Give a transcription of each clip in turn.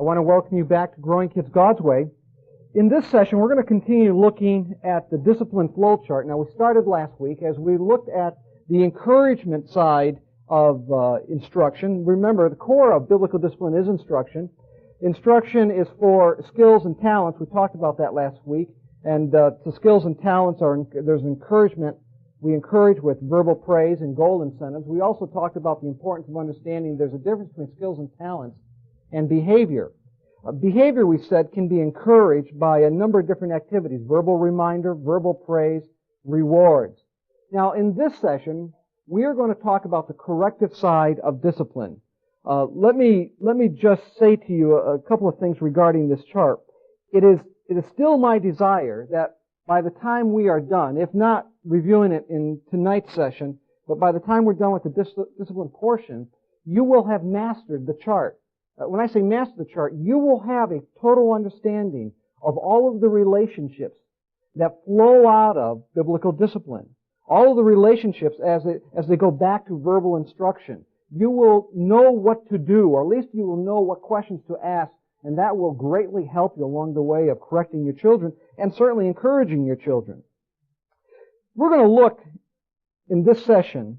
want to welcome you back to Growing Kids God's Way. In this session, we're going to continue looking at the discipline flow chart. Now, we started last week as we looked at the encouragement side of instruction. Remember, the core of biblical discipline is instruction. Instruction is for skills and talents. We talked about that last week. And the skills and talents there's encouragement. We encourage with verbal praise and goal incentives. We also talked about the importance of understanding there's a difference between skills and talents and behavior. Behavior, we said, can be encouraged by a number of different activities: verbal reminder, verbal praise, rewards. Now, in this session, we are going to talk about the corrective side of discipline. Let me just say to you a couple of things regarding this chart. It is still my desire that by the time we are done, if not reviewing it in tonight's session, but by the time we're done with the discipline portion, you will have mastered the chart. When I say master the chart, you will have a total understanding of all of the relationships that flow out of biblical discipline. All of the relationships as they go back to verbal instruction. You will know what to do, or at least you will know what questions to ask, and that will greatly help you along the way of correcting your children and certainly encouraging your children. We're going to look in this session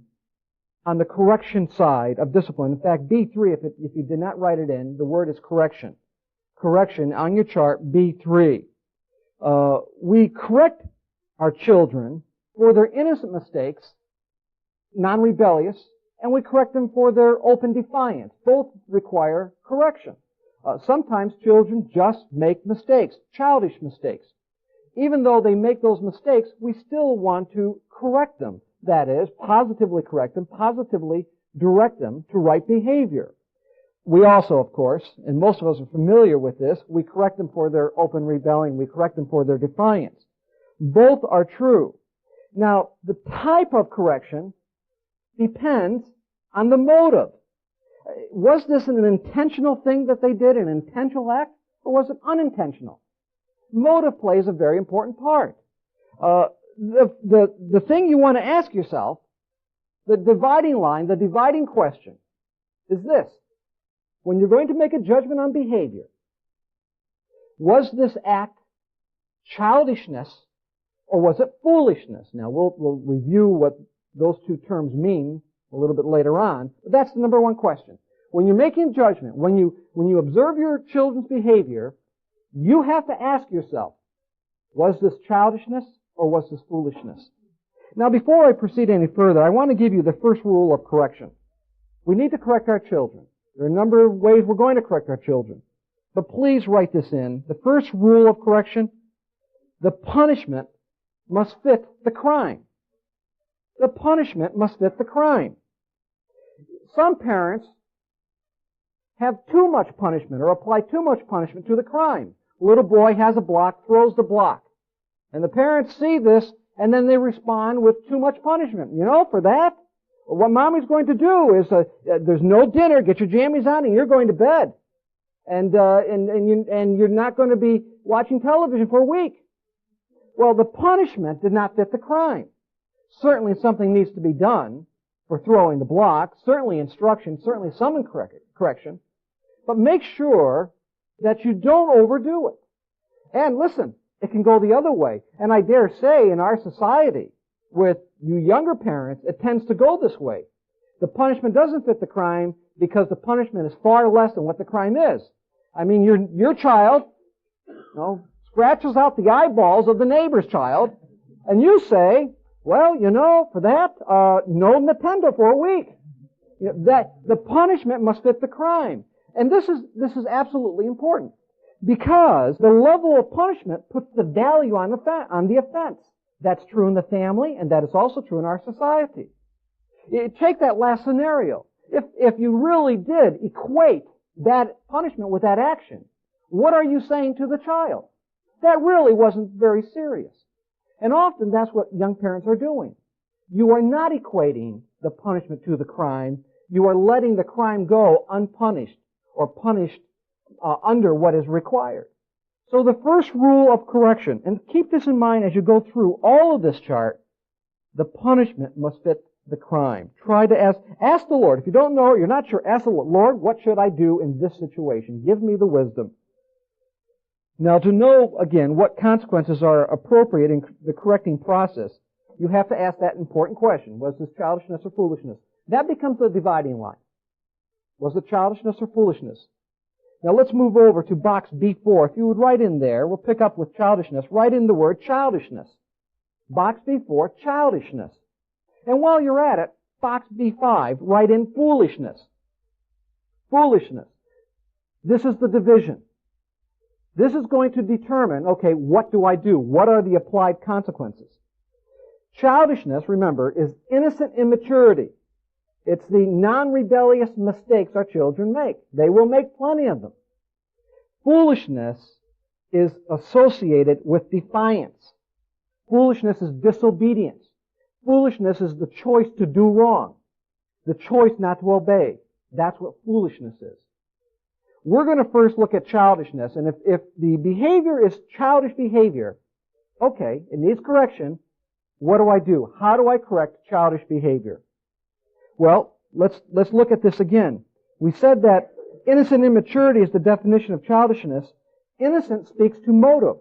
on the correction side of discipline. In fact, B3, if you did not write it in, the word is correction. Correction on your chart, B3. We correct our children for their innocent mistakes, non-rebellious, and we correct them for their open defiance. Both require correction. Sometimes children just make mistakes, childish mistakes. Even though they make those mistakes, we still want to correct them. That is, positively correct them, positively direct them to right behavior. We also, of course, and most of us are familiar with this, we correct them for their open rebellion, we correct them for their defiance. Both are true. Now, the type of correction depends on the motive. Was this an intentional thing that they did, an intentional act, or was it unintentional? Motive plays a very important part. The thing you want to ask yourself, the dividing line, the dividing question, is this. When you're going to make a judgment on behavior, was this act childishness or was it foolishness? Now, we'll review what those two terms mean a little bit later on, but that's the number one question. When you're making a judgment, when you observe your children's behavior, you have to ask yourself, was this childishness or was this foolishness? Now, before I proceed any further, I want to give you the first rule of correction. We need to correct our children. There are a number of ways we're going to correct our children. But please write this in. The first rule of correction, the punishment must fit the crime. The punishment must fit the crime. Some parents have too much punishment or apply too much punishment to the crime. A little boy has a block, throws the block. And the parents see this, and then they respond with too much punishment. You know, for that, what mommy's going to do is, there's no dinner, get your jammies on, and you're going to bed. And you're not going to be watching television for a week. Well, the punishment did not fit the crime. Certainly something needs to be done for throwing the block, certainly instruction, certainly some correction, but make sure that you don't overdo it. And listen, it can go the other way. And I dare say in our society, with you younger parents, it tends to go this way. The punishment doesn't fit the crime because the punishment is far less than what the crime is. I mean, your child, scratches out the eyeballs of the neighbor's child, and you say, well, for that, no Nintendo for a week. That the punishment must fit the crime. And this is absolutely important because the level of punishment puts the value on the offense. That's true in the family, and that is also true in our society. Take that last scenario. If you really did equate that punishment with that action, what are you saying to the child? That really wasn't very serious. And often that's what young parents are doing. You are not equating the punishment to the crime. You are letting the crime go unpunished or punished under what is required. So the first rule of correction, and keep this in mind as you go through all of this chart, the punishment must fit the crime. Try to ask the Lord. If you don't know, you're not sure, ask the Lord, Lord, what should I do in this situation? Give me the wisdom. Now, to know, again, what consequences are appropriate in the correcting process, you have to ask that important question. Was this childishness or foolishness? That becomes the dividing line. Was it childishness or foolishness? Now let's move over to box B4. If you would write in there, we'll pick up with childishness. Write in the word childishness. Box B4, childishness. And while you're at it, box B5, write in foolishness. Foolishness. This is the division. This is going to determine, okay, what do I do? What are the applied consequences? Childishness, remember, is innocent immaturity. It's the non-rebellious mistakes our children make. They will make plenty of them. Foolishness is associated with defiance. Foolishness is disobedience. Foolishness is the choice to do wrong, the choice not to obey. That's what foolishness is. We're going to first look at childishness, and if the behavior is childish behavior, okay, it needs correction. What do I do? How do I correct childish behavior? Well, let's look at this again. We said that innocent immaturity is the definition of childishness. Innocent speaks to motive.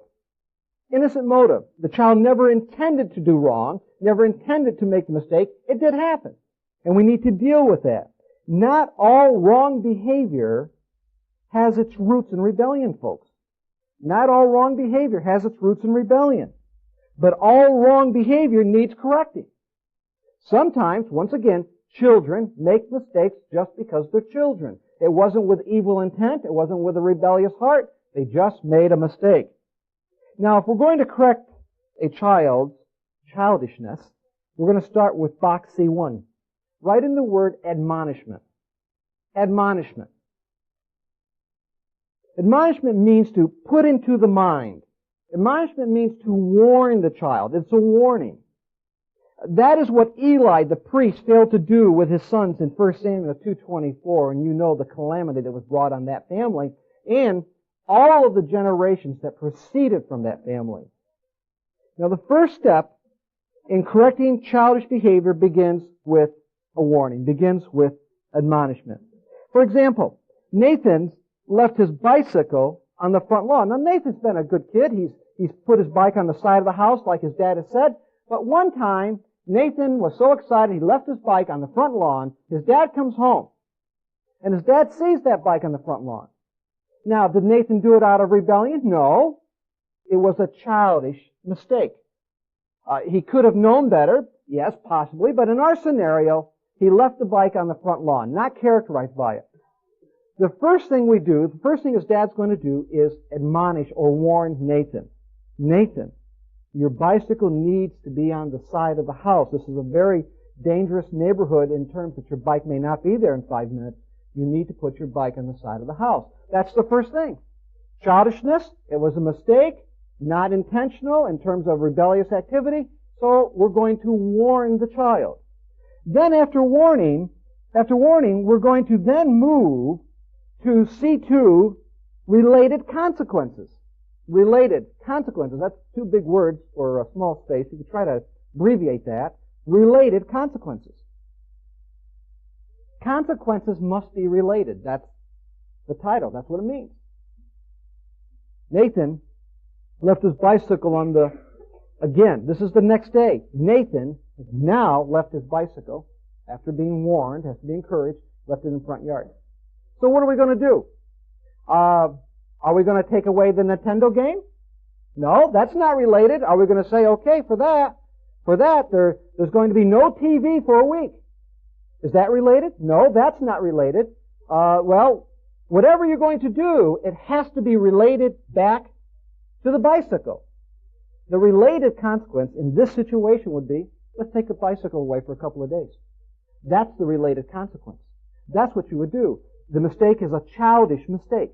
Innocent motive. The child never intended to do wrong, never intended to make the mistake. It did happen. And we need to deal with that. Not all wrong behavior has its roots in rebellion, folks. Not all wrong behavior has its roots in rebellion. But all wrong behavior needs correcting. Sometimes, once again, children make mistakes just because they're children. It wasn't with evil intent. It wasn't with a rebellious heart. They just made a mistake. Now, if we're going to correct a child's childishness, we're going to start with box C1. Write in the word admonishment. Admonishment. Admonishment means to put into the mind. Admonishment means to warn the child. It's a warning. That is what Eli, the priest, failed to do with his sons in 1 Samuel 2:24, and you know the calamity that was brought on that family and all of the generations that proceeded from that family. Now, the first step in correcting childish behavior begins with a warning, begins with admonishment. For example, Nathan left his bicycle on the front lawn. Now, Nathan's been a good kid. He's put his bike on the side of the house like his dad has said. But one time, Nathan was so excited he left his bike on the front lawn. His dad comes home. And his dad sees that bike on the front lawn. Now, did Nathan do it out of rebellion? No. It was a childish mistake. He could have known better. Yes, possibly. But in our scenario, he left the bike on the front lawn, not characterized by it. The first thing we do, the first thing his dad's going to do is admonish or warn Nathan. Nathan, your bicycle needs to be on the side of the house. This is a very dangerous neighborhood in terms that your bike may not be there in 5 minutes. You need to put your bike on the side of the house. That's the first thing. Childishness, it was a mistake, not intentional in terms of rebellious activity, so we're going to warn the child. Then after warning, we're going to then move to C2, related consequences. Related consequences. That's 2 big words for a small space. You could try to abbreviate that. Related consequences. Consequences must be related. That's the title. That's what it means. Nathan left his bicycle on the, again, this is the next day. Nathan has now left his bicycle after being warned, has to be encouraged, left it in the front yard. So what are we going to do? Are we going to take away the Nintendo game? No, that's not related. Are we going to say, okay, for that, there's going to be no TV for a week? Is that related? No, that's not related. Well, whatever you're going to do, it has to be related back to the bicycle. The related consequence in this situation would be, let's take the bicycle away for a couple of days. That's the related consequence. That's what you would do. The mistake is a childish mistake.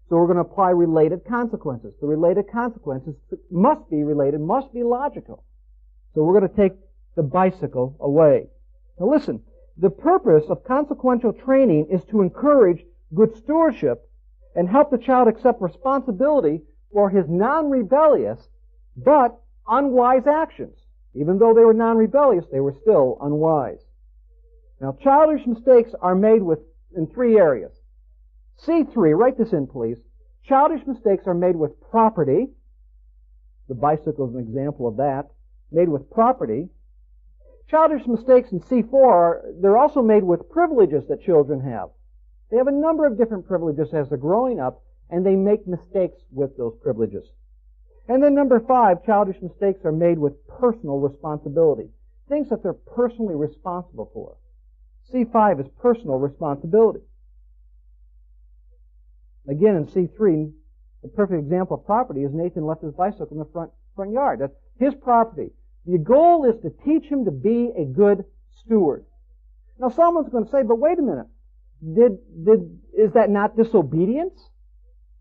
So we're going to apply related consequences. The related consequences must be related, must be logical. So we're going to take the bicycle away. Now listen, the purpose of consequential training is to encourage good stewardship and help the child accept responsibility for his non-rebellious but unwise actions. Even though they were non-rebellious, they were still unwise. Now, childish mistakes are made in three areas. C3, write this in, please. Childish mistakes are made with property. The bicycle is an example of that. Made with property. Childish mistakes in C4, they're also made with privileges that children have. They have a number of different privileges as they're growing up, and they make mistakes with those privileges. And then number 5, childish mistakes are made with personal responsibility. Things that they're personally responsible for. C5 is personal responsibility. Again, in C3, the perfect example of property is Nathan left his bicycle in the front yard. That's his property. The goal is to teach him to be a good steward. Now, someone's going to say, but wait a minute. Is that not disobedience?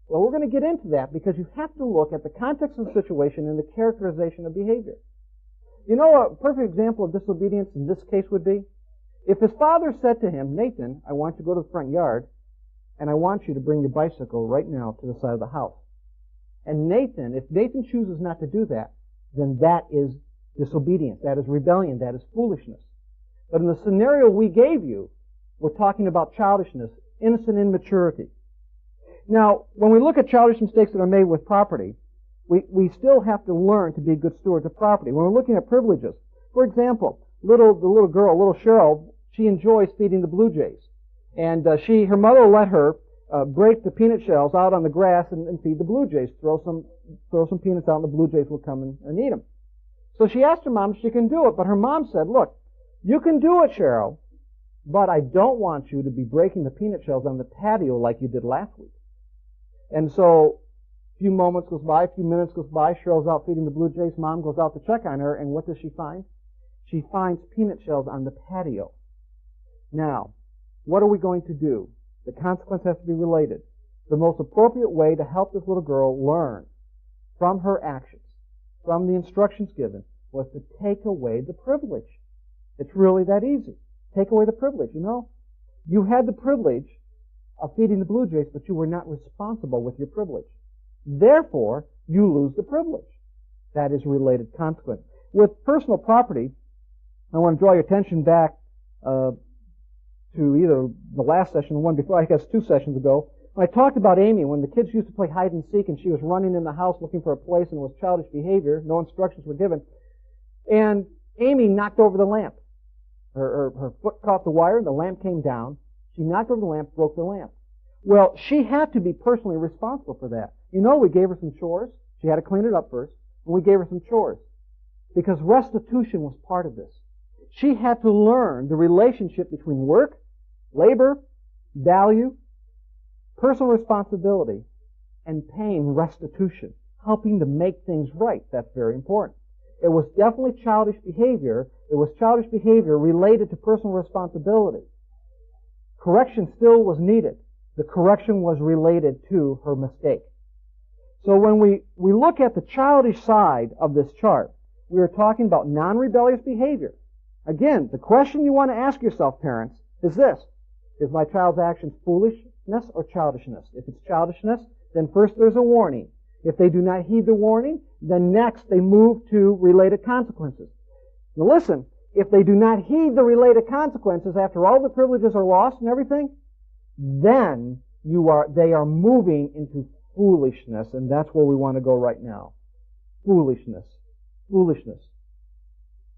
Well, we're going to get into that because you have to look at the context of the situation and the characterization of behavior. You know, a perfect example of disobedience in this case would be if his father said to him, Nathan, I want you to go to the front yard and I want you to bring your bicycle right now to the side of the house. And if Nathan chooses not to do that, then that is disobedience. That is rebellion. That is foolishness. But in the scenario we gave you, we're talking about childishness, innocent immaturity. Now, when we look at childish mistakes that are made with property, we still have to learn to be good stewards of property. When we're looking at privileges, for example, the little girl, little Cheryl, she enjoys feeding the blue jays. And her mother let her break the peanut shells out on the grass and feed the blue jays. Throw some peanuts out and the blue jays will come and eat them. So she asked her mom if she can do it, but her mom said, look, you can do it, Cheryl, but I don't want you to be breaking the peanut shells on the patio like you did last week. And so a few moments goes by, a few minutes goes by, Cheryl's out feeding the blue jays, mom goes out to check on her, and what does she find? She finds peanut shells on the patio. Now, what are we going to do? The consequence has to be related. The most appropriate way to help this little girl learn from her actions, from the instructions given, was to take away the privilege. It's really that easy. Take away the privilege. You know, you had the privilege of feeding the blue jays, but you were not responsible with your privilege. Therefore, you lose the privilege. That is related consequence. With personal property, I want to draw your attention back to either the last session or one before, I guess 2 sessions ago, when I talked about Amy, when the kids used to play hide and seek and she was running in the house looking for a place and it was childish behavior, no instructions were given, and Amy knocked over the lamp. Her foot caught the wire, the lamp came down. She knocked over the lamp, broke the lamp. Well, she had to be personally responsible for that. You know, we gave her some chores. She had to clean it up first. And we gave her some chores. Because restitution was part of this. She had to learn the relationship between work, labor, value, personal responsibility, and paying restitution. Helping to make things right. That's very important. It was definitely childish behavior. It was childish behavior related to personal responsibility. Correction still was needed. The correction was related to her mistake. So when we look at the childish side of this chart, we are talking about non-rebellious behavior. Again, the question you want to ask yourself, parents, is this. Is my child's actions foolishness or childishness? If it's childishness, then first there's a warning. If they do not heed the warning, then next they move to related consequences. Now listen, if they do not heed the related consequences after all the privileges are lost and everything, then they are moving into foolishness, and that's where we want to go right now. Foolishness. Foolishness.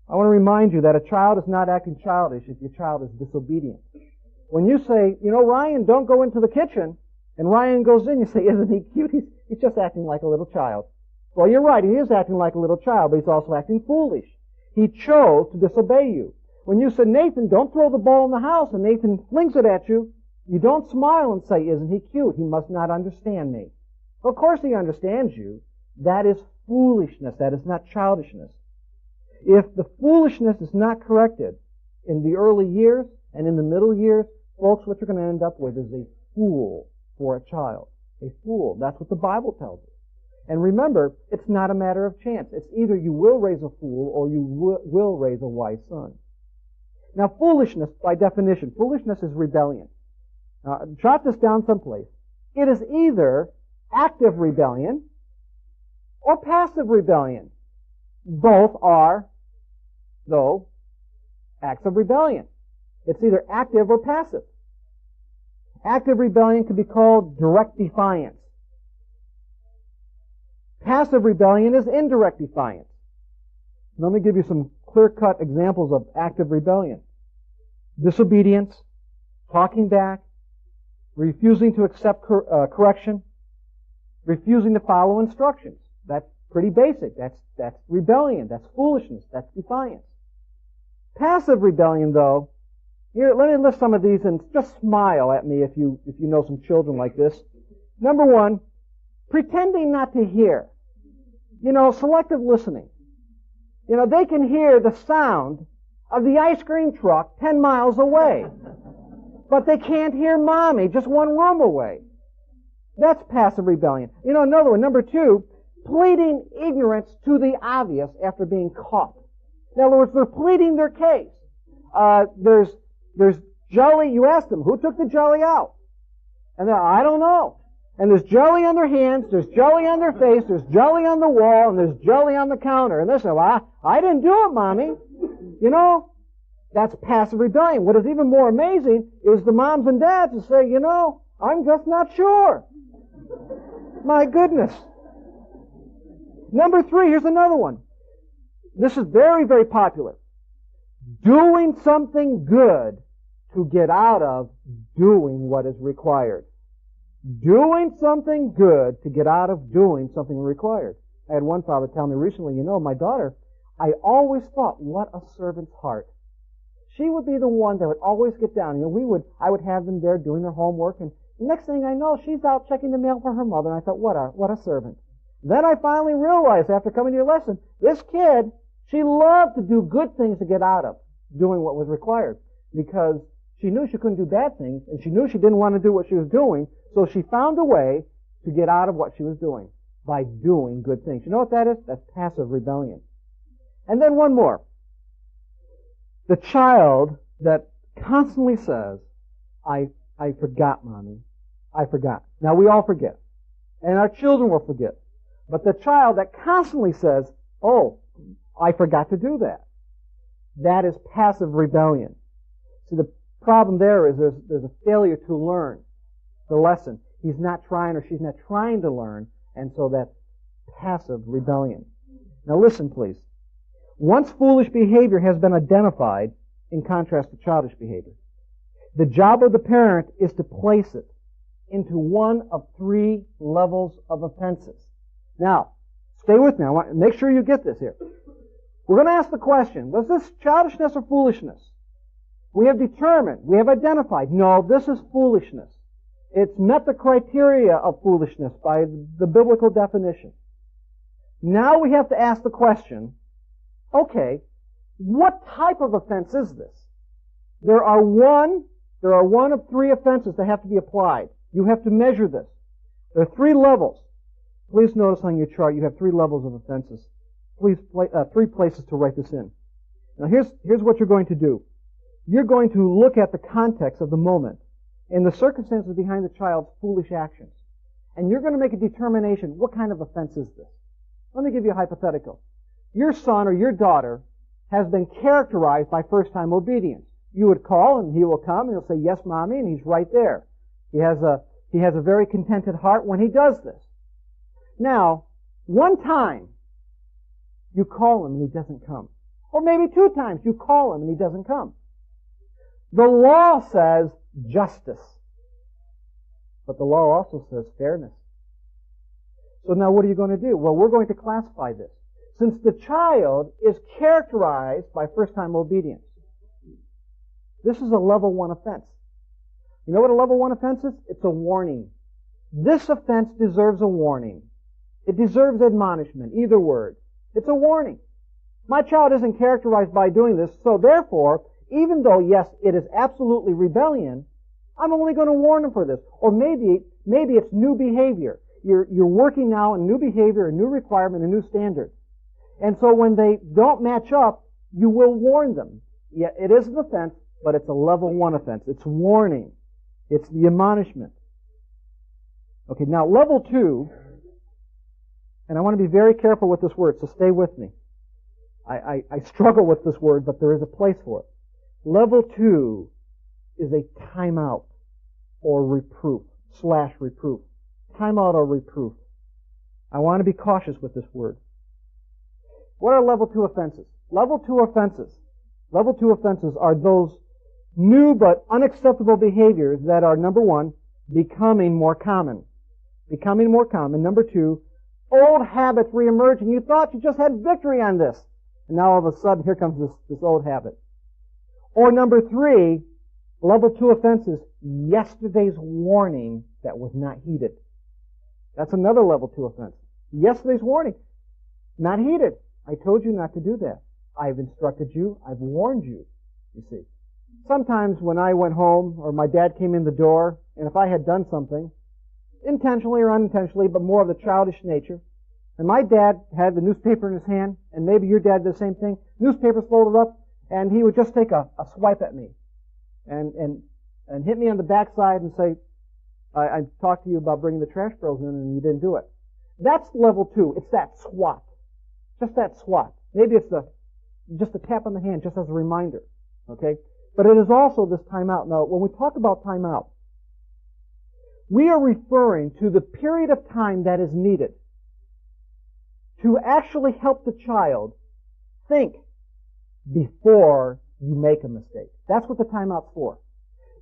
I want to remind you that a child is not acting childish if your child is disobedient. When you say, you know, Ryan, don't go into the kitchen, and Ryan goes in, you say, isn't he cute? He's just acting like a little child. Well, you're right, he is acting like a little child, but he's also acting foolish. He chose to disobey you. When you said, Nathan, don't throw the ball in the house, and Nathan flings it at you, you don't smile and say, isn't he cute? He must not understand me. Well, of course he understands you. That is foolishness. That is not childishness. If the foolishness is not corrected in the early years and in the middle years, folks, what you're going to end up with is a fool for a child. A fool. That's what the Bible tells us. And remember, it's not a matter of chance. It's either you will raise a fool or you will raise a wise son. Now, foolishness, by definition, foolishness is rebellion. Jot this down someplace. It is either active rebellion or passive rebellion. Both are, though, acts of rebellion. It's either active or passive. Active rebellion could be called direct defiance. Passive rebellion is indirect defiance. Let me give you some clear-cut examples of active rebellion. Disobedience, talking back, refusing to accept correction, refusing to follow instructions. That's pretty basic. That's rebellion. That's foolishness. That's defiance. Passive rebellion, though, here, let me list some of these and just smile at me if you know some children like this. Number one, pretending not to hear. Selective listening. They can hear the sound of the ice cream truck 10 miles away. But they can't hear Mommy just one room away. That's passive rebellion. Another one, number two, pleading ignorance to the obvious after being caught. In other words, they're pleading their case. There's jelly. You ask them, who took the jelly out? And I don't know. And there's jelly on their hands, there's jelly on their face, there's jelly on the wall, and there's jelly on the counter. And they say, well, I didn't do it, Mommy. That's passive rebellion. What is even more amazing is the moms and dads who say, I'm just not sure. My goodness. Number three, here's another one. This is very, very popular. Doing something good to get out of doing what is required. Doing something good to get out of doing something required. I had one father tell me recently, my daughter, I always thought, what a servant's heart. She would be the one that would always get down. I would have them there doing their homework, and the next thing I know, she's out checking the mail for her mother, and I thought, what a servant. Then I finally realized, after coming to your lesson, this kid, she loved to do good things to get out of doing what was required, because she knew she couldn't do bad things, and she knew she didn't want to do what she was doing, so she found a way to get out of what she was doing by doing good things. You know what that is? That's passive rebellion. And then one more. The child that constantly says, I forgot, Mommy. I forgot. Now, we all forget. And our children will forget. But the child that constantly says, oh, I forgot to do that. That is passive rebellion. See, the problem there is there's a failure to learn the lesson. He's not trying or she's not trying to learn, and so that's passive rebellion. Now listen, please. Once foolish behavior has been identified, in contrast to childish behavior, the job of the parent is to place it into one of three levels of offenses. Now, stay with me. I want to make sure you get this here. We're going to ask the question, was this childishness or foolishness? We have determined, we have identified, no, this is foolishness. It's met the criteria of foolishness by the biblical definition. Now we have to ask the question, okay, what type of offense is this? There are one of three offenses that have to be applied. You have to measure this. There are three levels. Please notice on your chart you have three levels of offenses. Please, three places to write this in. Now here's what you're going to do. You're going to look at the context of the moment and the circumstances behind the child's foolish actions. And you're going to make a determination, what kind of offense is this? Let me give you a hypothetical. Your son or your daughter has been characterized by first-time obedience. You would call and he will come and he'll say, yes, Mommy, and he's right there. He has a very contented heart when he does this. Now, one time you call him and he doesn't come. Or maybe two times you call him and he doesn't come. The law says justice. But the law also says fairness. So now what are you going to do? Well, we're going to classify this. Since the child is characterized by first-time obedience, this is a level 1 offense. You know what a level 1 offense is? It's a warning. This offense deserves a warning. It deserves admonishment, either word. It's a warning. My child isn't characterized by doing this, so therefore, even though, yes, it is absolutely rebellion, I'm only going to warn him for this. Or maybe it's new behavior. You're working now on new behavior, a new requirement, a new standard. And so when they don't match up, you will warn them. Yeah, it is an offense, but it's a level 1 offense. It's warning. It's the admonishment. Okay, now level 2, and I want to be very careful with this word, so stay with me. I struggle with this word, but there is a place for it. Level 2 is a timeout or reproof, / reproof. Timeout or reproof. I want to be cautious with this word. What are level 2 offenses? Level 2 offenses are those new but unacceptable behaviors that are, number 1, becoming more common. Becoming more common. Number 2, old habits reemerging. You thought you just had victory on this. And now all of a sudden, here comes this old habit. Or number 3, level 2 offenses, yesterday's warning that was not heeded. That's another level 2 offense. Yesterday's warning, not heeded. I told you not to do that. I've instructed you. I've warned you. You see. Sometimes when I went home or my dad came in the door, and if I had done something, intentionally or unintentionally, but more of the childish nature, and my dad had the newspaper in his hand, and maybe your dad did the same thing, newspaper's folded up, and he would just take a swipe at me and hit me on the backside and say, I talked to you about bringing the trash barrels in and you didn't do it. That's level 2. It's that swat. Just that swat. Maybe it's just a tap on the hand, just as a reminder. Okay? But it is also this timeout. Now, when we talk about timeout, we are referring to the period of time that is needed to actually help the child think before you make a mistake. That's what the timeout's for.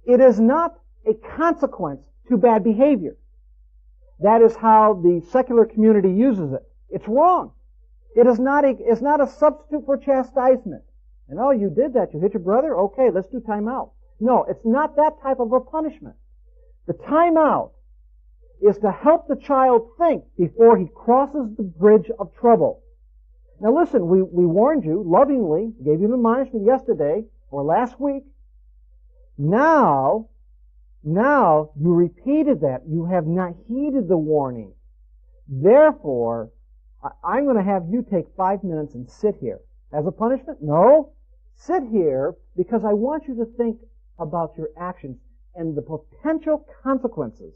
It is not a consequence to bad behavior. That is how the secular community uses it. It's wrong. It is not a substitute for chastisement. And oh, you did that. You hit your brother? Okay, let's do timeout. No, it's not that type of a punishment. The timeout is to help the child think before he crosses the bridge of trouble. Now listen, we warned you lovingly, gave you an admonishment yesterday or last week. Now you repeated that. You have not heeded the warning. Therefore, I'm going to have you take 5 minutes and sit here. As a punishment? No. Sit here because I want you to think about your actions and the potential consequences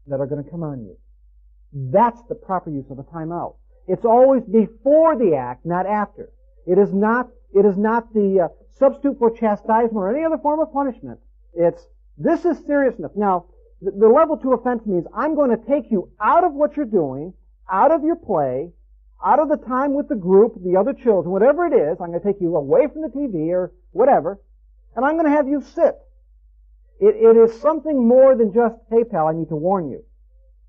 that are going to come on you. That's the proper use of a timeout. It's always before the act, not after. It is not the substitute for chastisement or any other form of punishment. This is serious enough. Now, the level 2 offense means I'm going to take you out of what you're doing, out of your play, out of the time with the group, the other children, whatever it is. I'm going to take you away from the TV or whatever, and I'm going to have you sit. It is something more than just, hey pal, I need to warn you.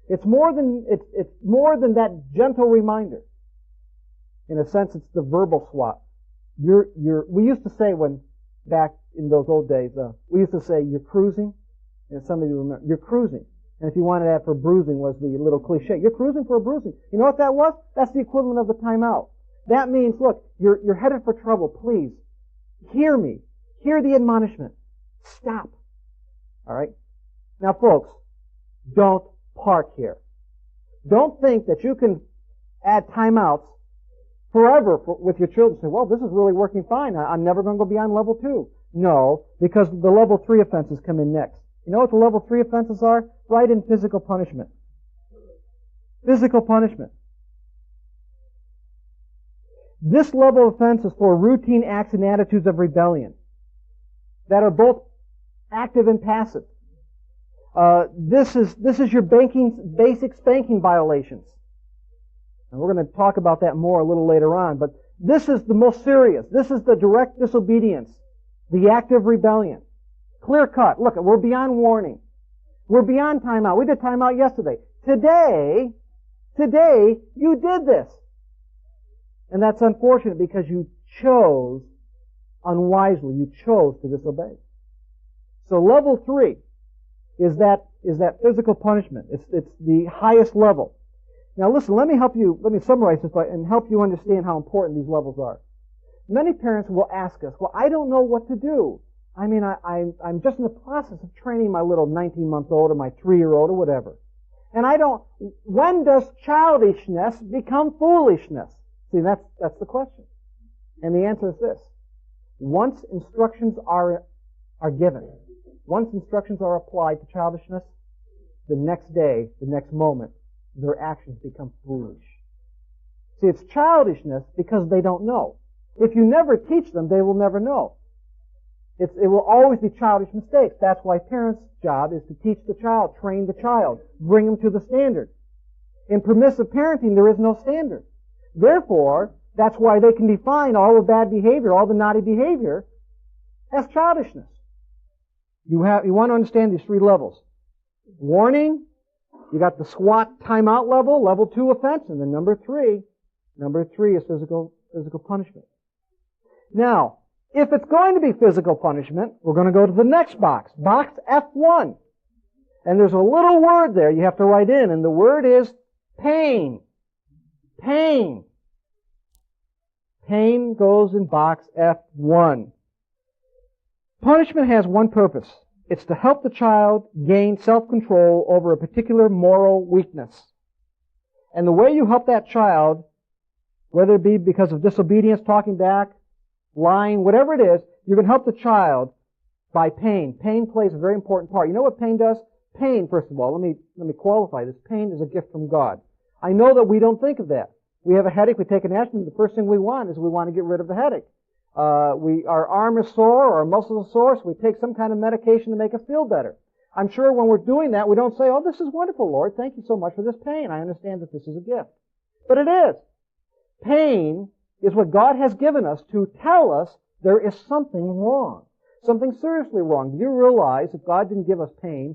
It's more than that gentle reminder. In a sense, it's the verbal swap. We used to say back in those old days, we used to say, you're cruising. And some of you remember, you're cruising. And if you wanted that for bruising was the little cliche. You're cruising for a bruising. You know what that was? That's the equivalent of the timeout. That means, look, you're headed for trouble. Please, hear me. Hear the admonishment. Stop. All right? Now, folks, don't park here. Don't think that you can add timeouts forever with your children. Say, well, this is really working fine. I'm never going to go beyond level 2. No, because the level 3 offenses come in next. You know what the level 3 offenses are? Right in physical punishment. Physical punishment. This level of offense is for routine acts and attitudes of rebellion that are both active and passive. This is your basic spanking violations. And we're going to talk about that more a little later on, but this is the most serious. This is the direct disobedience, the active rebellion. Clear cut. Look, we're beyond warning. We're beyond timeout. We did timeout yesterday. Today, you did this. And that's unfortunate because you chose unwisely. You chose to disobey. So level 3 is that physical punishment. It's the highest level. Now listen, let me summarize this and help you understand how important these levels are. Many parents will ask us, well, I don't know what to do. I mean, I'm just in the process of training my little 19-month-old or my 3-year-old or whatever. And when does childishness become foolishness? See, that's the question. And the answer is this. Once instructions are given, once instructions are applied to childishness, the next day, the next moment, their actions become foolish. See, it's childishness because they don't know. If you never teach them, they will never know. It will always be childish mistakes. That's why parents' job is to teach the child, train the child, bring them to the standard. In permissive parenting, there is no standard. Therefore, that's why they can define all the bad behavior, all the naughty behavior, as childishness. You want to understand these three levels. Warning, you got the SWAT timeout level 2 offense, and then number three is physical punishment. Now, if it's going to be physical punishment, we're going to go to the next box F1. And there's a little word there you have to write in, and the word is pain. Pain. Pain goes in box F1. Punishment has one purpose. It's to help the child gain self-control over a particular moral weakness. And the way you help that child, whether it be because of disobedience, talking back, lying, whatever it is, you can help the child by pain. Pain plays a very important part. You know what pain does? Pain, first of all, let me qualify this. Pain is a gift from God. I know that we don't think of that. We have a headache, we take an aspirin, the first thing we want is we want to get rid of the headache. Our arm is sore, or our muscles are sore, so we take some kind of medication to make us feel better. I'm sure when we're doing that, we don't say, oh, this is wonderful, Lord. Thank you so much for this pain. I understand that this is a gift. But it is. Pain is what God has given us to tell us there is something wrong. Something seriously wrong. Do you realize if God didn't give us pain,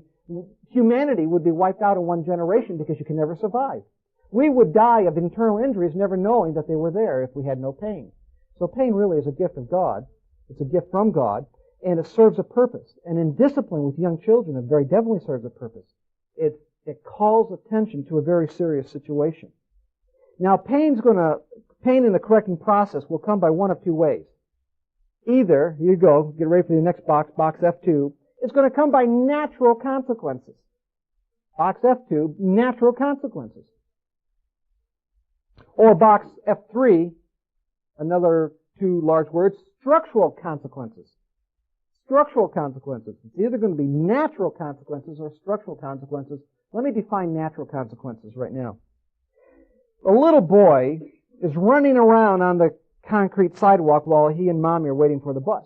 humanity would be wiped out in one generation because you can never survive. We would die of internal injuries never knowing that they were there if we had no pain. So pain really is a gift of God. It's a gift from God, and it serves a purpose. And in discipline with young children, it very definitely serves a purpose. It calls attention to a very serious situation. Now, pain in the correcting process will come by one of two ways. Either, here you go, get ready for the next box F2, it's going to come by natural consequences. Box F2, natural consequences. Or box F3, another two large words, structural consequences. Structural consequences. It's either going to be natural consequences or structural consequences. Let me define natural consequences right now. A little boy is running around on the concrete sidewalk while he and Mommy are waiting for the bus.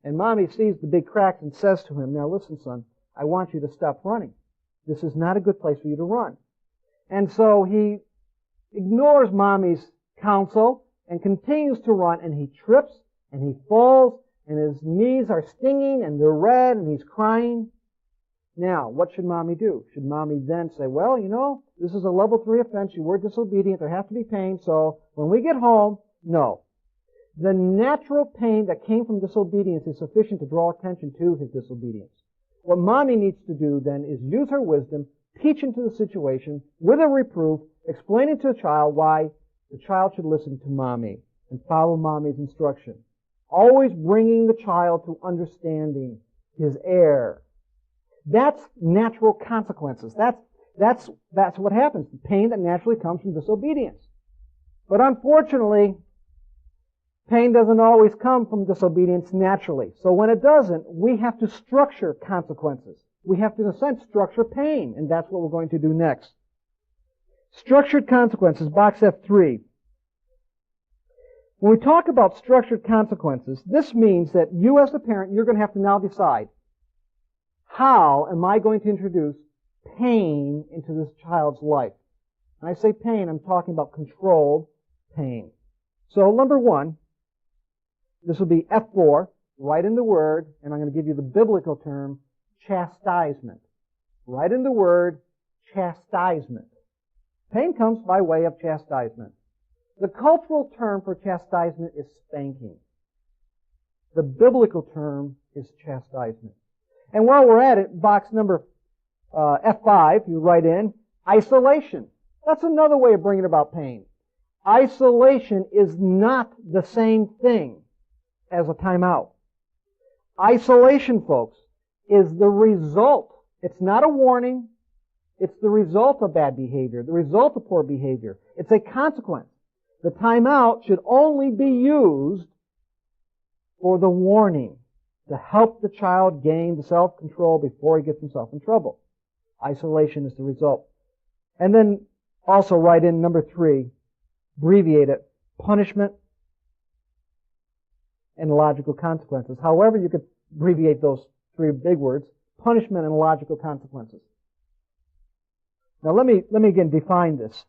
And Mommy sees the big cracks and says to him, now listen, son, I want you to stop running. This is not a good place for you to run. And so he ignores Mommy's counsel and continues to run, and he trips and he falls and his knees are stinging and they're red and he's crying. Now, what should Mommy do? Should Mommy then say, well, you know, this is a level 3 offense, you were disobedient, there has to be pain, so when we get home, no. The natural pain that came from disobedience is sufficient to draw attention to his disobedience. What Mommy needs to do then is use her wisdom, teach him to the situation with a reproof, explaining to the child why the child should listen to Mommy and follow Mommy's instruction. Always bringing the child to understanding his error. That's natural consequences. That's what happens. The pain that naturally comes from disobedience. But unfortunately, pain doesn't always come from disobedience naturally. So when it doesn't, we have to structure consequences. We have to, in a sense, structure pain, and that's what we're going to do next. Structured consequences, box F3. When we talk about structured consequences, this means that you as the parent, you're going to have to now decide, how am I going to introduce pain into this child's life? When I say pain, I'm talking about controlled pain. So number one, this will be F4, write in the word, and I'm going to give you the biblical term, chastisement. Write in the word, chastisement. Pain comes by way of chastisement. The cultural term for chastisement is spanking. The biblical term is chastisement. And while we're at it, box number F5, you write in, isolation. That's another way of bringing about pain. Isolation is not the same thing as a timeout. Isolation, folks, is the result. It's not a warning. It's the result of bad behavior, the result of poor behavior. It's a consequence. The timeout should only be used for the warning, to help the child gain the self-control before he gets himself in trouble. Isolation is the result. And then also write in number 3, abbreviate it, punishment and logical consequences. However, you could abbreviate those three big words, punishment and logical consequences. Now let me again define this.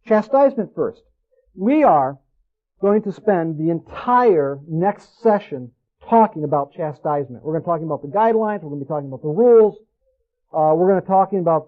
Chastisement first. We are going to spend the entire next session talking about chastisement. We're going to be talking about the guidelines, we're going to be talking about the rules, we're going to be talking about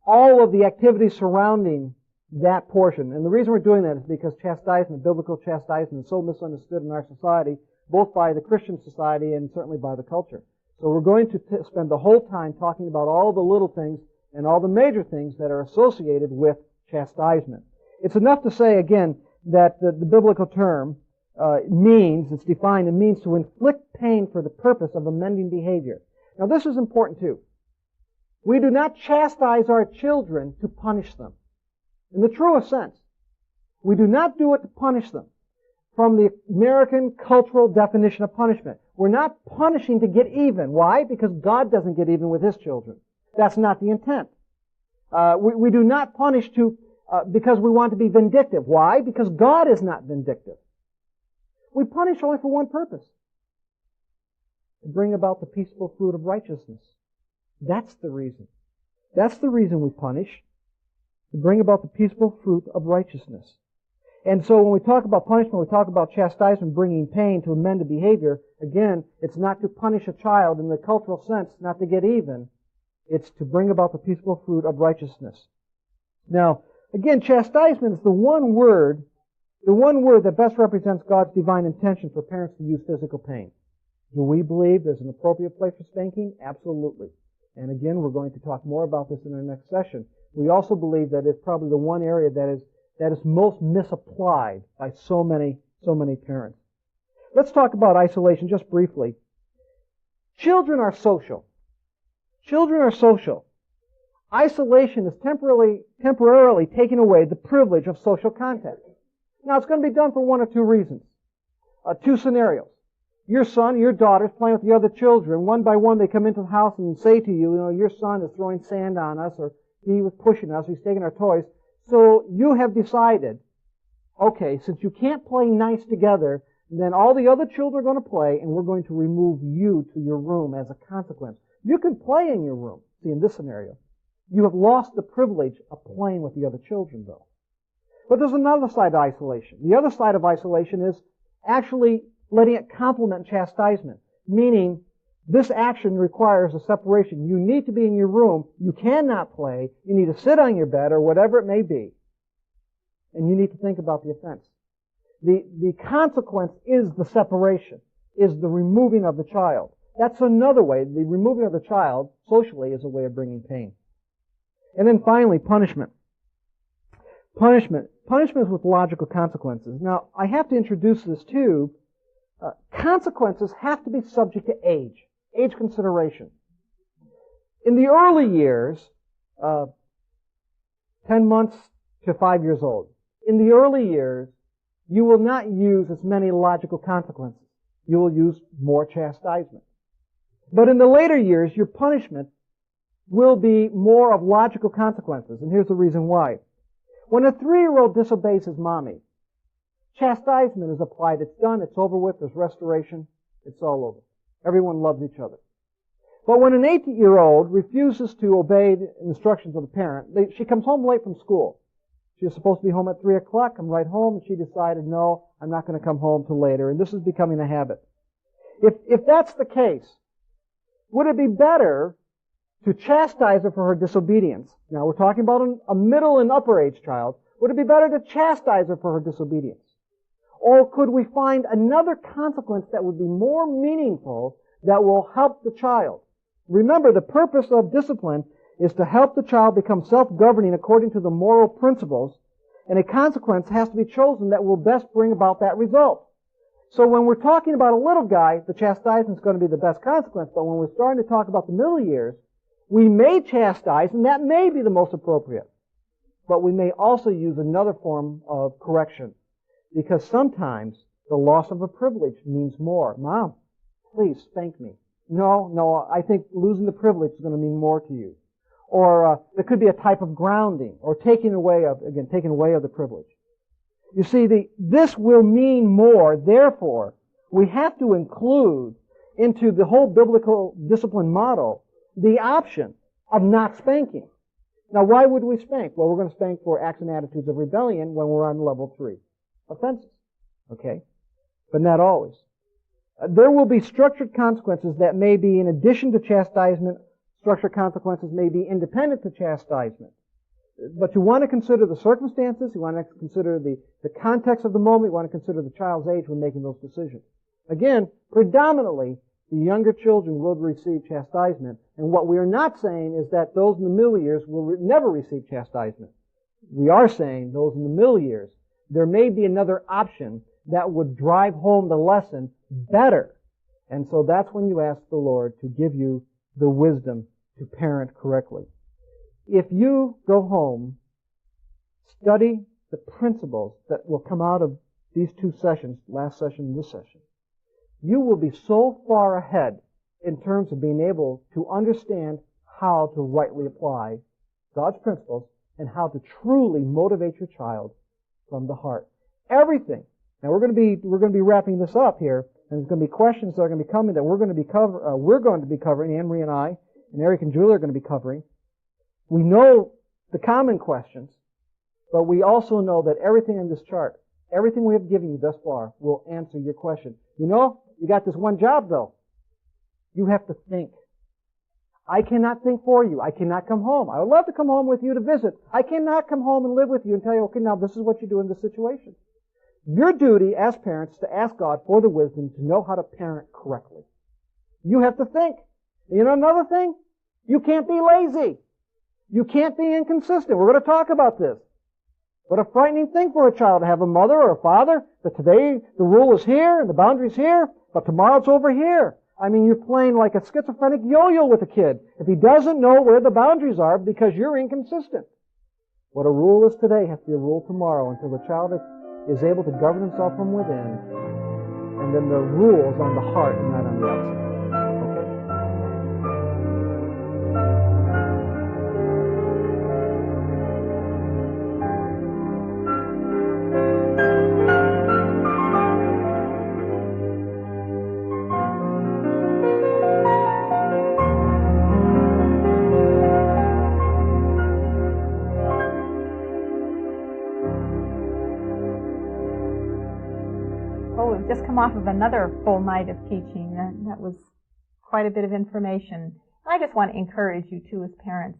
all of the activities surrounding that portion. And the reason we're doing that is because chastisement, biblical chastisement, is so misunderstood in our society, both by the Christian society and certainly by the culture. So we're going to spend the whole time talking about all the little things and all the major things that are associated with chastisement. It's enough to say, again, that the biblical term it's defined, it means to inflict pain for the purpose of amending behavior. Now this is important too. We do not chastise our children to punish them. In the truest sense, we do not do it to punish them. From the American cultural definition of punishment, we're not punishing to get even. Why? Because God doesn't get even with His children. That's not the intent. We do not punish because we want to be vindictive. Why? Because God is not vindictive. We punish only for one purpose: to bring about the peaceful fruit of righteousness. That's the reason. That's the reason we punish, to bring about the peaceful fruit of righteousness. And so when we talk about punishment, we talk about chastisement, bringing pain to amend a behavior. Again, it's not to punish a child in the cultural sense, not to get even. It's to bring about the peaceful fruit of righteousness. Now, again, chastisement is the one word that best represents God's divine intention for parents to use physical pain. Do we believe there's an appropriate place for spanking? Absolutely. And again, we're going to talk more about this in our next session. We also believe that it's probably the one area that is most misapplied by so many parents. Let's talk about isolation just briefly. Children are social. Children are social. Isolation is temporarily taking away the privilege of social contact. Now, it's going to be done for one of two reasons. Two scenarios. Your son, your daughter's playing with the other children. One by one, they come into the house and say to you, your son is throwing sand on us, or he was pushing us, or he's taking our toys. So you have decided, okay, since you can't play nice together, then all the other children are going to play, and we're going to remove you to your room as a consequence. You can play in your room. See, in this scenario, you have lost the privilege of playing with the other children, though. But there's another side to isolation. The other side of isolation is actually letting it complement chastisement, meaning this action requires a separation. You need to be in your room. You cannot play. You need to sit on your bed or whatever it may be. And you need to think about the offense. The consequence is the separation, is the removing of the child. That's another way. The removing of the child socially is a way of bringing pain. And then finally, punishment. Punishment is with logical consequences. Now, I have to introduce this too. Consequences have to be subject to age consideration. In the early years, 10 months to 5 years old, in the early years, you will not use as many logical consequences. You will use more chastisement. But in the later years, your punishment will be more of logical consequences. And here's the reason why. When a 3-year-old disobeys his mommy, chastisement is applied. It's done. It's over with. There's restoration. It's all over. Everyone loves each other. But when an 8-year-old refuses to obey the instructions of the parent, she comes home late from school. She was supposed to be home at 3 o'clock, come right home, and she decided, no, I'm not going to come home till later. And this is becoming a habit. If that's the case, would it be better to chastise her for her disobedience? Now, we're talking about a middle and upper age child. Would it be better to chastise her for her disobedience? Or could we find another consequence that would be more meaningful that will help the child? Remember, the purpose of discipline is to help the child become self-governing according to the moral principles, and a consequence has to be chosen that will best bring about that result. So when we're talking about a little guy, the chastisement is going to be the best consequence, but when we're starting to talk about the middle years, we may chastise, and that may be the most appropriate. But we may also use another form of correction, because sometimes the loss of a privilege means more. Mom, please spank me. No, I think losing the privilege is going to mean more to you. Or there could be a type of grounding, or taking away of the privilege. You see, this will mean more. Therefore, we have to include into the whole biblical discipline model the option of not spanking. Now, why would we spank? Well, we're going to spank for acts and attitudes of rebellion when we're on level 3 offenses. Okay? But not always. There will be structured consequences that may be in addition to chastisement. Structured consequences may be independent to chastisement. But you want to consider the circumstances, you want to consider the context of the moment, you want to consider the child's age when making those decisions. Again, predominantly, the younger children will receive chastisement, and what we are not saying is that those in the middle years will never receive chastisement. We are saying those in the middle years, there may be another option that would drive home the lesson better. And so that's when you ask the Lord to give you the wisdom to parent correctly. If you go home, study the principles that will come out of these two sessions, last session and this session, you will be so far ahead in terms of being able to understand how to rightly apply God's principles and how to truly motivate your child from the heart. Everything. Now we're going to be wrapping this up here, and there's going to be questions that are going to be coming that we're going to be covering. Anne-Marie and I, and Eric and Julie are going to be covering. We know the common questions, but we also know that everything in this chart, everything we have given you thus far, will answer your question. You know, you got this one job though. You have to think. I cannot think for you. I cannot come home. I would love to come home with you to visit. I cannot come home and live with you and tell you, okay, now this is what you do in this situation. Your duty as parents is to ask God for the wisdom to know how to parent correctly. You have to think. You know another thing? You can't be lazy. You can't be inconsistent. We're going to talk about this. What a frightening thing for a child to have a mother or a father that today the rule is here and the boundary's here, but tomorrow it's over here. I mean, you're playing like a schizophrenic yo-yo with a kid if he doesn't know where the boundaries are because you're inconsistent. What a rule is today has to be a rule tomorrow until the child is able to govern himself from within, and then the rule is on the heart and not on the outside. Just come off of another full night of teaching. That was quite a bit of information. I just want to encourage you too as parents.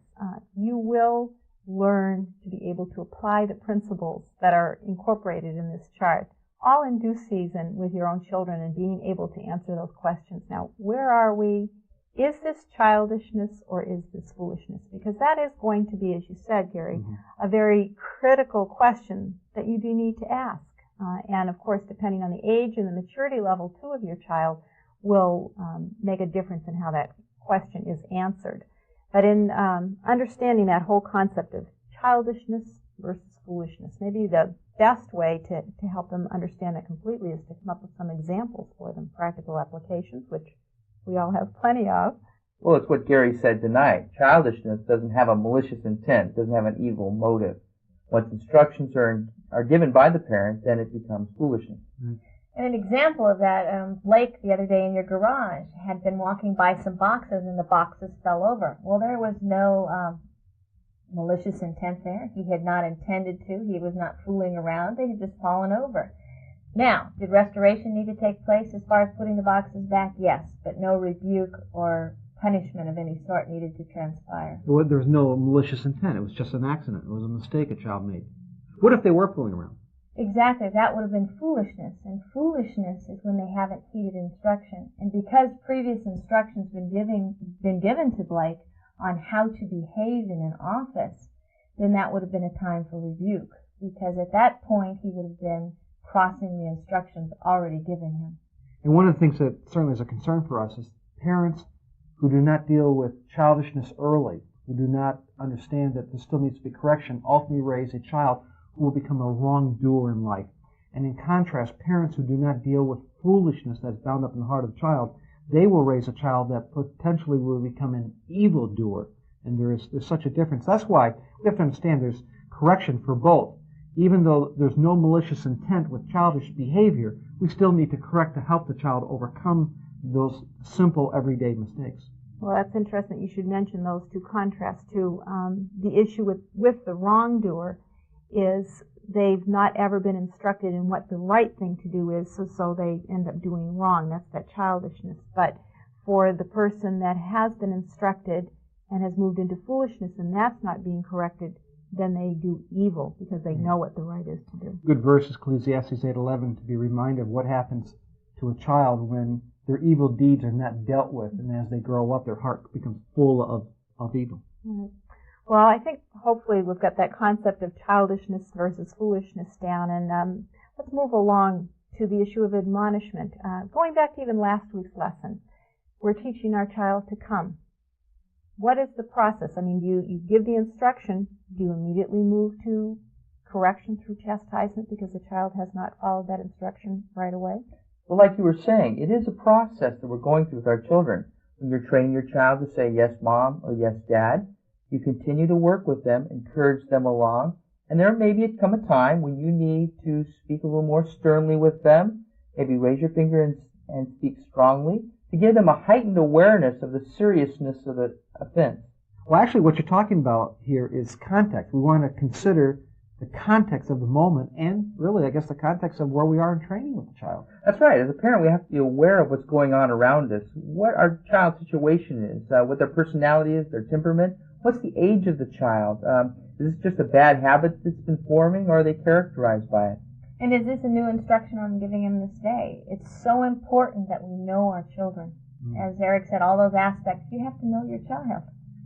You will learn to be able to apply the principles that are incorporated in this chart, all in due season with your own children and being able to answer those questions. Now, where are we? Is this childishness or is this foolishness? Because that is going to be, as you said, Gary, a very critical question that you do need to ask. And of course, depending on the age and the maturity level too of your child will make a difference in how that question is answered. But in understanding that whole concept of childishness versus foolishness, maybe the best way to help them understand that completely is to come up with some examples for them, practical applications, which we all have plenty of. Well, it's what Gary said tonight. Childishness doesn't have a malicious intent, doesn't have an evil motive. Once instructions are given by the parent, then it becomes foolishness. And an example of that, Blake, the other day in your garage, had been walking by some boxes and the boxes fell over. Well, there was no malicious intent there. He had not intended to. He was not fooling around. They had just fallen over. Now, did restoration need to take place as far as putting the boxes back? Yes, but no rebuke or punishment of any sort needed to transpire. Well, there was no malicious intent. It was just an accident. It was a mistake a child made. What if they were fooling around? Exactly. That would have been foolishness. And foolishness is when they haven't heeded instruction. And because previous instructions been given to Blake on how to behave in an office, then that would have been a time for rebuke. Because at that point, he would have been crossing the instructions already given him. And one of the things that certainly is a concern for us is parents who do not deal with childishness early, who do not understand that there still needs to be correction, ultimately raise a child who will become a wrongdoer in life. And in contrast, parents who do not deal with foolishness that's bound up in the heart of the child, they will raise a child that potentially will become an evildoer. And there's such a difference. That's why we have to understand there's correction for both. even though there's no malicious intent with childish behavior, we still need to correct to help the child overcome those simple everyday mistakes. Well, that's interesting. You should mention those two contrasts too. The issue with the wrongdoer is they've not ever been instructed in what the right thing to do is, so they end up doing wrong. That's that childishness. But for the person that has been instructed and has moved into foolishness and that's not being corrected, then they do evil because they know what the right is to do. Good verse is Ecclesiastes 8:11, to be reminded of what happens to a child when their evil deeds are not dealt with, and as they grow up, their heart becomes full of evil. Right. Well, I think hopefully we've got that concept of childishness versus foolishness down, and let's move along to the issue of admonishment. Going back to even last week's lesson, we're teaching our child to come. What is the process? I mean, you give the instruction, do you immediately move to correction through chastisement because the child has not followed that instruction right away? Well, like you were saying, it is a process that we're going through with our children. When you're training your child to say yes, Mom, or yes, Dad, you continue to work with them, encourage them along, and there may come a time when you need to speak a little more sternly with them, maybe raise your finger and speak strongly, to give them a heightened awareness of the seriousness of the offense. Well, actually, what you're talking about here is context. We want to consider the context of the moment and really, I guess, the context of where we are in training with the child. That's right. As a parent, we have to be aware of what's going on around us, what our child's situation is, what their personality is, their temperament, what's the age of the child. Is this just a bad habit that's been forming, or are they characterized by it? And is this a new instruction I'm giving him this day? It's so important that we know our children. As Eric said, all those aspects, you have to know your child.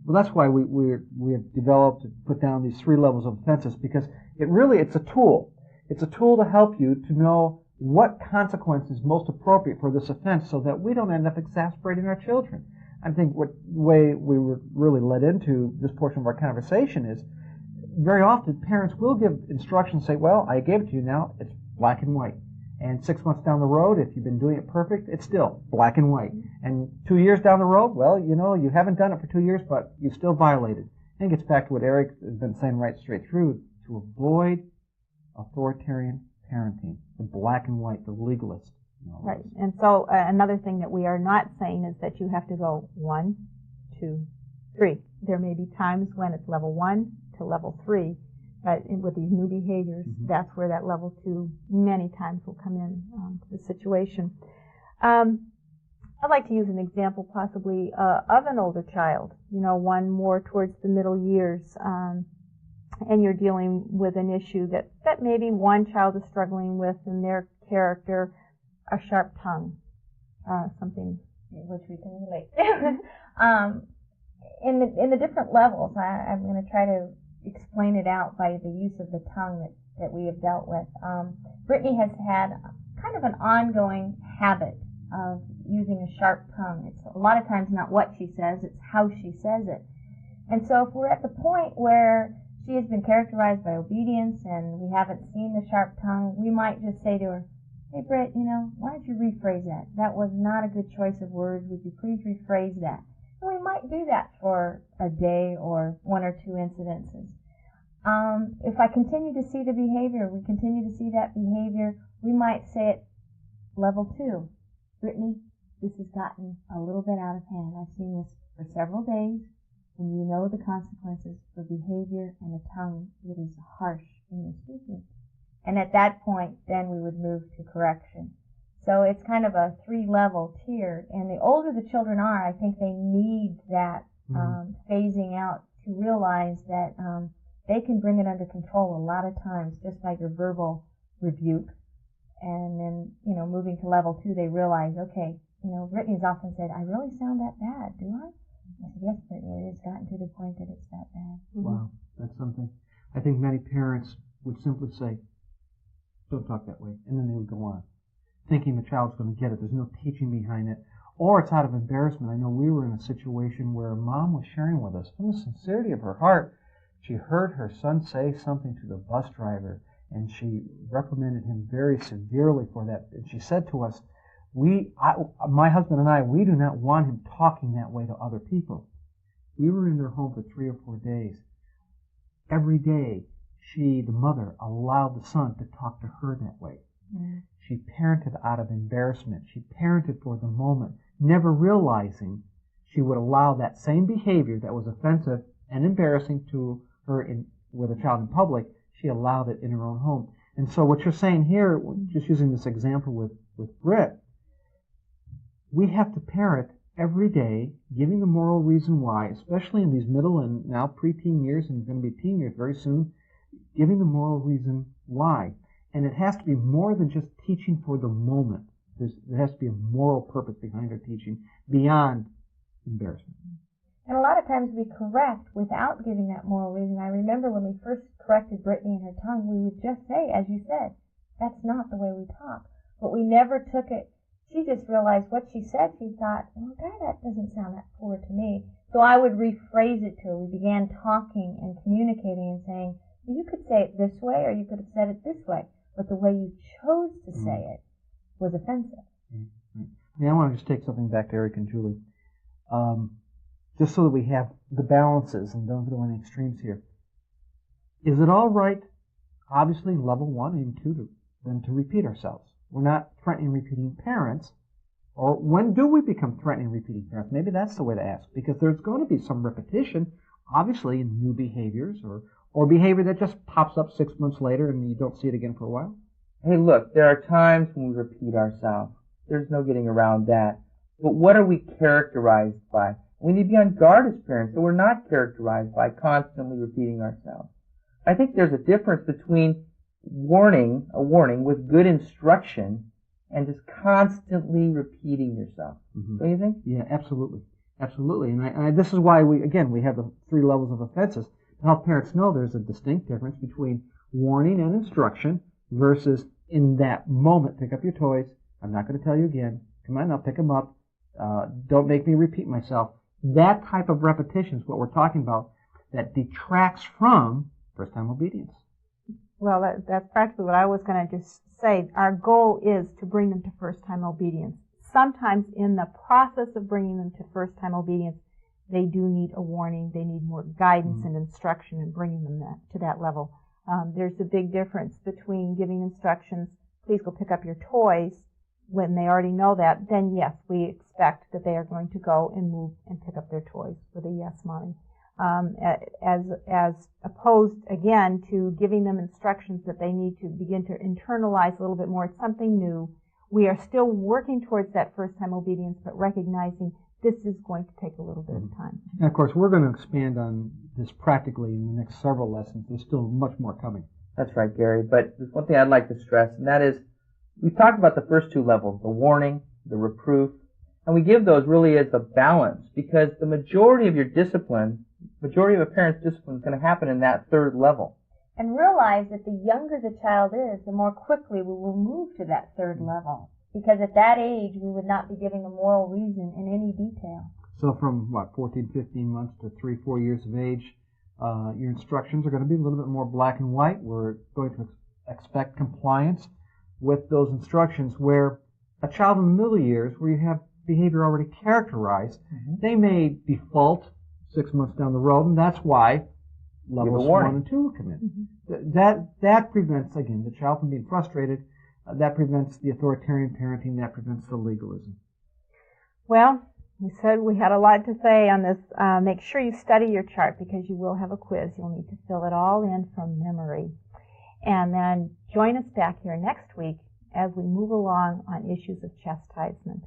Well, that's why we have developed and put down these 3 levels of offenses, because it's a tool. It's a tool to help you to know what consequence is most appropriate for this offense so that we don't end up exasperating our children. I think what way we were really led into this portion of our conversation is very often parents will give instructions, say, well, I gave it to you now, it's black and white. And 6 months down the road, if you've been doing it perfect, it's still black and white. And 2 years down the road, well, you haven't done it for 2 years, but you've still violated. And it gets back to what Eric has been saying right straight through, to avoid authoritarian parenting, the black and white, the legalist. Right. And so another thing that we are not saying is that you have to go 1, 2, 3. There may be times when it's level 1 to level 3. But with these new behaviors, that's where that level 2 many times will come in to the situation. I'd like to use an example possibly of an older child, one more towards the middle years, and you're dealing with an issue that maybe one child is struggling with in their character, a sharp tongue, something which we can relate. In the different levels, I'm going to try to explain it out by the use of the tongue that we have dealt with. Brittany has had kind of an ongoing habit of using a sharp tongue. It's a lot of times not what she says, it's how she says it. And so if we're at the point where she has been characterized by obedience and we haven't seen the sharp tongue, we might just say to her, hey Britt, why don't you rephrase that? That was not a good choice of words. Would you please rephrase that? And we might do that for a day or 1 or 2 incidences. If I continue to see the behavior, we continue to see that behavior, we might say it level 2. Brittany, this has gotten a little bit out of hand. I've seen this for several days, and you know the consequences for behavior and a tongue that is harsh in your speaking. And at that point, then we would move to correction. So it's kind of a 3-level tier, and the older the children are, I think they need that phasing out to realize that they can bring it under control a lot of times just by your verbal rebuke. And then, moving to level 2, they realize, okay, Brittany's often said, I really sound that bad, do I? I said, yes, Brittany, it has gotten to the point that it's that bad. Wow, that's something. I think many parents would simply say, don't talk that way, and then they would go on, thinking the child's going to get it. There's no teaching behind it. Or it's out of embarrassment. I know we were in a situation where a mom was sharing with us, from the sincerity of her heart, she heard her son say something to the bus driver, and she reprimanded him very severely for that. And she said to us, my husband and I, we do not want him talking that way to other people. We were in their home for 3 or 4 days. Every day, the mother, allowed the son to talk to her that way. She parented out of embarrassment. She parented for the moment, never realizing she would allow that same behavior that was offensive and embarrassing to her with a child in public. She allowed it in her own home. And so what you're saying here, just using this example with Britt, we have to parent every day, giving the moral reason why, especially in these middle and now preteen years and going to be teen years very soon, giving the moral reason why. And it has to be more than just teaching for the moment. There has to be a moral purpose behind our teaching beyond embarrassment. And a lot of times we correct without giving that moral reason. I remember when we first corrected Brittany in her tongue, we would just say, as you said, that's not the way we talk. But we never took it. She just realized what she said. She thought, well, that doesn't sound that poor to me. So I would rephrase it to her. We began talking and communicating and saying, well, you could say it this way or you could have said it this way. But the way you chose to say it was offensive. Now I want to just take something back to Eric and Julie. Just so that we have the balances and don't go any extremes here. Is it all right, obviously, level 1 and 2, then to repeat ourselves? We're not threatening repeating parents. Or when do we become threatening repeating parents? Maybe that's the way to ask, because there's going to be some repetition, obviously, in new behaviors or behavior that just pops up 6 months later and you don't see it again for a while. Hey, look, there are times when we repeat ourselves. There's no getting around that. But what are we characterized by? We need to be on guard as parents that we're not characterized by constantly repeating ourselves. I think there's a difference between a warning with good instruction and just constantly repeating yourself. Don't you think? Yeah, absolutely. Absolutely. And this is why we have the 3 levels of offenses to help parents know there's a distinct difference between warning and instruction versus in that moment, pick up your toys. I'm not going to tell you again. Come on, I'll pick them up. Don't make me repeat myself. That type of repetition is what we're talking about that detracts from first-time obedience. Well, that's practically what I was going to just say. Our goal is to bring them to first-time obedience. Sometimes in the process of bringing them to first-time obedience, they do need a warning. They need more guidance and instruction in bringing them to that level. There's a big difference between giving instructions, please go pick up your toys, when they already know that, then yes, we expect that they are going to go and move and pick up their toys with a yes, Mommy. As opposed, again, to giving them instructions that they need to begin to internalize a little bit more. It's something new. We are still working towards that first-time obedience, but recognizing this is going to take a little bit of time. And of course, we're going to expand on this practically in the next several lessons. There's still much more coming. That's right, Gary. But there's one thing I'd like to stress, and that is, we've talked about the first 2 levels, the warning, the reproof, and we give those really as a balance, because the majority of a parent's discipline is going to happen in that 3rd level. And realize that the younger the child is, the more quickly we will move to that 3rd level. Because at that age, we would not be giving a moral reason in any detail. So from, 14, 15 months to 3, 4 years of age, your instructions are going to be a little bit more black and white. We're going to expect compliance with those instructions, where a child in the middle years, where you have behavior already characterized, they may default 6 months down the road, and that's why levels 1 and 2 will come in. That prevents, again, the child from being frustrated. That prevents the authoritarian parenting. That prevents the legalism. Well, we said we had a lot to say on this. Make sure you study your chart, because you will have a quiz. You'll need to fill it all in from memory. And then join us back here next week as we move along on issues of chastisement.